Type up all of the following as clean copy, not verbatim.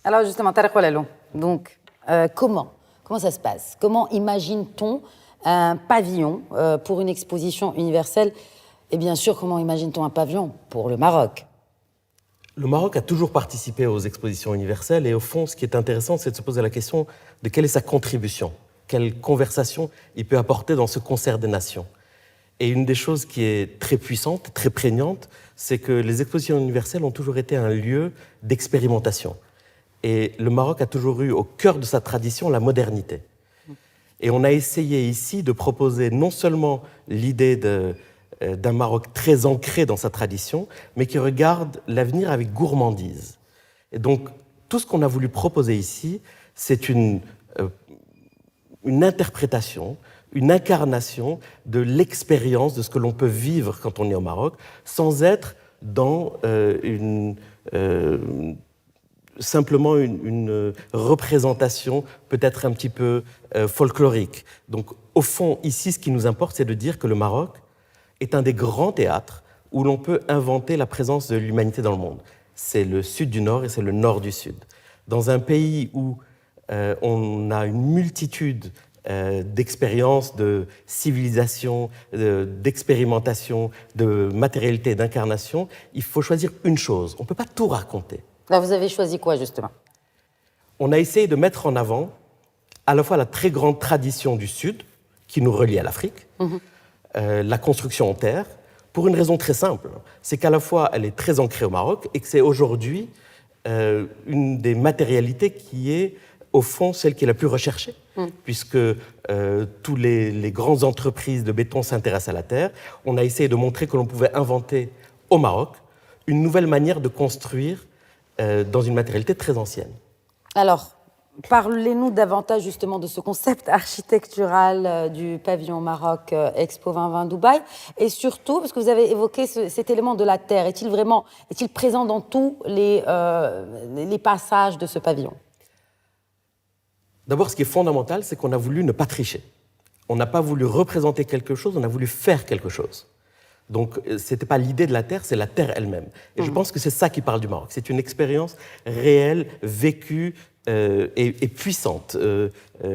Alors justement, Tarek Oualalou, donc comment ça se passe? Comment imagine-t-on un pavillon pour une exposition universelle? Et bien sûr, comment imagine-t-on un pavillon pour le Maroc? Le Maroc a toujours participé aux expositions universelles et au fond, ce qui est intéressant, c'est de se poser la question de quelle est sa contribution, quelle conversation il peut apporter dans ce concert des nations. Et une des choses qui est très puissante, très prégnante, c'est que les expositions universelles ont toujours été un lieu d'expérimentation. Et le Maroc a toujours eu au cœur de sa tradition la modernité. Et on a essayé ici de proposer non seulement l'idée d'un Maroc très ancré dans sa tradition, mais qui regarde l'avenir avec gourmandise. Et donc, tout ce qu'on a voulu proposer ici, c'est une interprétation, une incarnation de l'expérience de ce que l'on peut vivre quand on est au Maroc, sans être dans simplement une représentation peut-être un petit peu folklorique. Donc, au fond, ici, ce qui nous importe, c'est de dire que le Maroc est un des grands théâtres où l'on peut inventer la présence de l'humanité dans le monde. C'est le sud du nord et c'est le nord du sud. Dans un pays où on a une multitude d'expériences, de civilisation, d'expérimentation, de matérialité, d'incarnation, il faut choisir une chose. On ne peut pas tout raconter. Là, vous avez choisi quoi, justement? On a essayé de mettre en avant à la fois la très grande tradition du Sud, qui nous relie à l'Afrique, la construction en terre, pour une raison très simple. C'est qu'à la fois, elle est très ancrée au Maroc et que c'est aujourd'hui une des matérialités qui est, au fond, celle qui est la plus recherchée, puisque tous les grandes entreprises de béton s'intéressent à la terre. On a essayé de montrer que l'on pouvait inventer au Maroc une nouvelle manière de construire dans une matérialité très ancienne. Alors, parlez-nous davantage justement de ce concept architectural du pavillon Maroc Expo 2020 Dubaï, et surtout, parce que vous avez évoqué cet élément de la terre, est-il présent dans tous les passages de ce pavillon? D'abord, ce qui est fondamental, c'est qu'on a voulu ne pas tricher. On n'a pas voulu représenter quelque chose, on a voulu faire quelque chose. Donc, ce n'était pas l'idée de la terre, c'est la terre elle-même. Et je pense que c'est ça qui parle du Maroc. C'est une expérience réelle, vécue et puissante,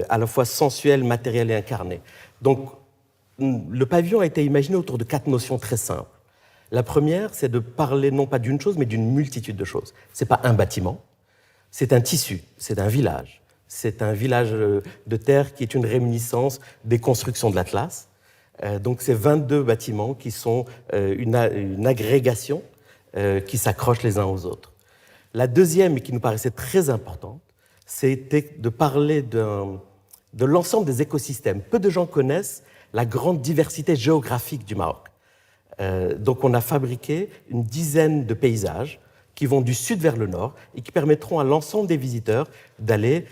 à la fois sensuelle, matérielle et incarnée. Donc, le pavillon a été imaginé autour de 4 notions très simples. La première, c'est de parler non pas d'une chose, mais d'une multitude de choses. Ce n'est pas un bâtiment, c'est un tissu, c'est un village. C'est un village de terre qui est une réminiscence des constructions de l'Atlas. Donc, c'est 22 bâtiments qui sont une agrégation qui s'accrochent les uns aux autres. La deuxième, et qui nous paraissait très importante, c'était de parler de l'ensemble des écosystèmes. Peu de gens connaissent la grande diversité géographique du Maroc. Donc, on a fabriqué une dizaine de paysages qui vont du sud vers le nord et qui permettront à l'ensemble des visiteurs d'aller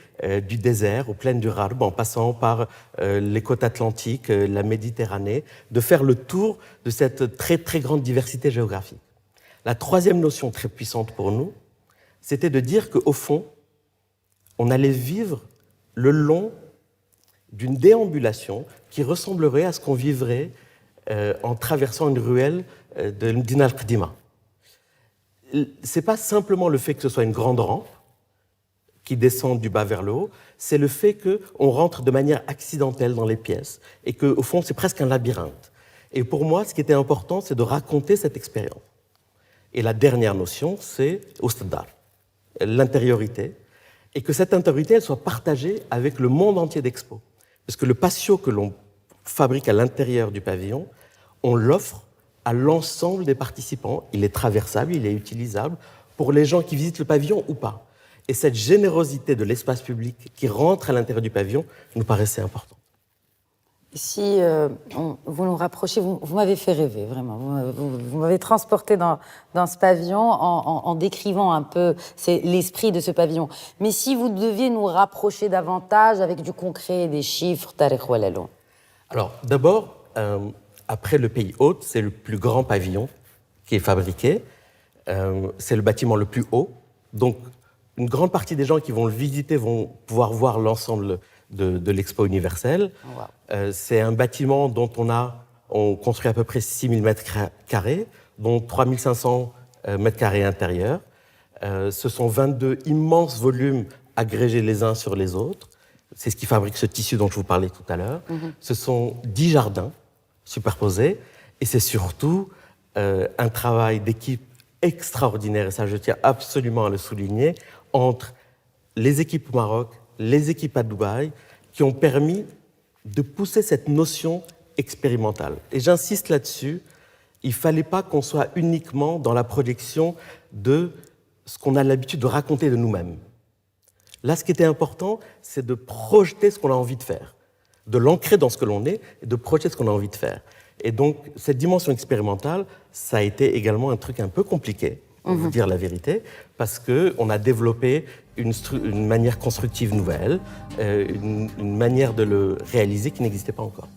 du désert aux plaines du Rarb, en passant par les côtes atlantiques, la Méditerranée, de faire le tour de cette très, très grande diversité géographique. La troisième notion très puissante pour nous, c'était de dire qu'au fond, on allait vivre le long d'une déambulation qui ressemblerait à ce qu'on vivrait en traversant une ruelle de Medina al-Qadima. Ce n'est pas simplement le fait que ce soit une grande rampe qui descend du bas vers le haut, c'est le fait qu'on rentre de manière accidentelle dans les pièces et qu'au fond, c'est presque un labyrinthe. Et pour moi, ce qui était important, c'est de raconter cette expérience. Et la dernière notion, c'est Oustadar, l'intériorité, et que cette intériorité, elle soit partagée avec le monde entier d'Expo. Parce que le patio que l'on fabrique à l'intérieur du pavillon, on l'offre à l'ensemble des participants. Il est traversable, il est utilisable pour les gens qui visitent le pavillon ou pas. Et cette générosité de l'espace public qui rentre à l'intérieur du pavillon nous paraissait importante. Si vous nous rapprochez, vous m'avez fait rêver, vraiment. Vous m'avez transporté dans ce pavillon en décrivant un peu l'esprit de ce pavillon. Mais si vous deviez nous rapprocher davantage avec du concret, des chiffres, Tarek Oualalou. Alors, d'abord, après le pays hôte, c'est le plus grand pavillon qui est fabriqué. C'est le bâtiment le plus haut. Donc, une grande partie des gens qui vont le visiter vont pouvoir voir l'ensemble de l'Expo universelle. Wow. C'est un bâtiment dont on construit à peu près 6 000 mètres carrés, dont 3 500 mètres carrés intérieurs. Ce sont 22 immenses volumes agrégés les uns sur les autres. C'est ce qui fabrique ce tissu dont je vous parlais tout à l'heure. Ce sont 10 jardins superposés. Et c'est surtout un travail d'équipe extraordinaire, et ça je tiens absolument à le souligner, entre les équipes au Maroc, les équipes à Dubaï, qui ont permis de pousser cette notion expérimentale. Et j'insiste là-dessus, il ne fallait pas qu'on soit uniquement dans la projection de ce qu'on a l'habitude de raconter de nous-mêmes. Là, ce qui était important, c'est de projeter ce qu'on a envie de faire, de l'ancrer dans ce que l'on est et de projeter ce qu'on a envie de faire. Et donc, cette dimension expérimentale, ça a été également un truc un peu compliqué, pour vous dire la vérité, parce qu'on a développé une manière constructive nouvelle, une manière de le réaliser qui n'existait pas encore.